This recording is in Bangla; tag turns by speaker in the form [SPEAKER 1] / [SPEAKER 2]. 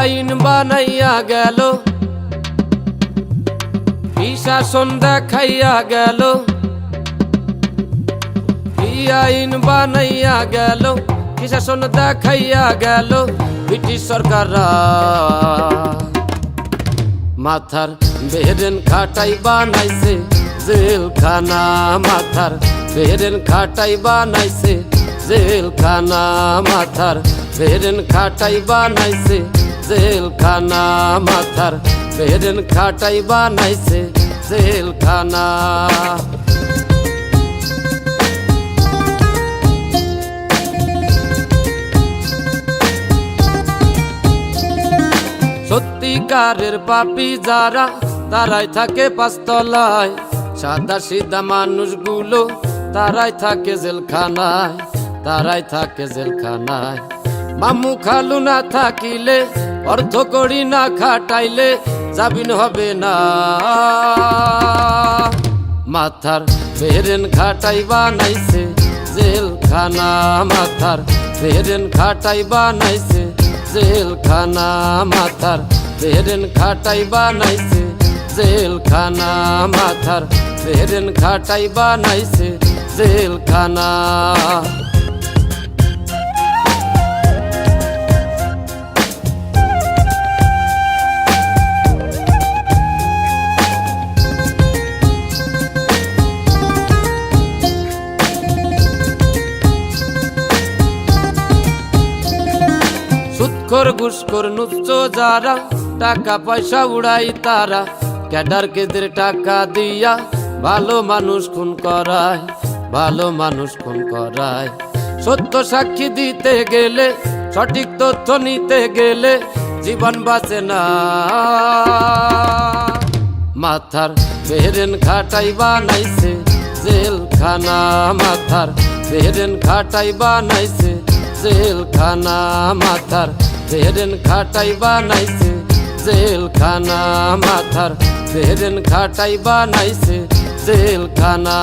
[SPEAKER 1] আইন বানাইয়া গেল, কি শাসন দেখাইয়া গেল, কি আইন বানাইয়া গেল, কি শাসন দেখাইয়া গেল ব্রিটিশ সরকাররা। মাথার বেহেরেন খাটাই বানাইছে জেলখানা, মাথার বেহেরেন খাটাই বানাইছে জেলখানা, মাথার বেহেরেন খাটাই বানাইছে জেলখানা, মাথার বেহেরেন খাটাই বানাইছে জেলখানা। সত্যিকারের পাপী যারা তারাই থাকে পাঁচতলায়, সাদা সিধা মানুষগুলো তারাই থাকে জেলখানায়, তারাই থাকে জেলখানায়। মামু খালু না থাকিলে, অর্থ করি না খাটাইলে জামিন হবে না। মাথার বেহেরেন খাটাই বানাইছে জেলখানা, মাথার বেহেরেন খাটাই বানাইছে জেলখানা, মাথার বেহেরেন খাটাই বানাইছে জেলখানা, মাথার বেহেরেন খাটাই বানাইছে জেলখানা। সুৎখোর ঘুষখোর নুচ্চ যারা, টাকা পয়সা উড়াই তারা, ক্যাডার কেদের টাকা দিয়া ভালো মানুষ খুন করায়, ভালো মানুষ খুন করায়। সত্য সাক্ষী দিতে গেলে, সঠিক তথ্য নিতে গেলে জীবন বাঁচে না। মাথার বেহেরেন খাটাই বানাইছে জেলখানা, মাথার বেহেরেন খাটাই বানাইছে জেলখানা, মাথার বেহেরেন খাটাই বানাইছে জেলখানা, মাথার বেহেরেন খাটাই বানাইছে জেলখানা।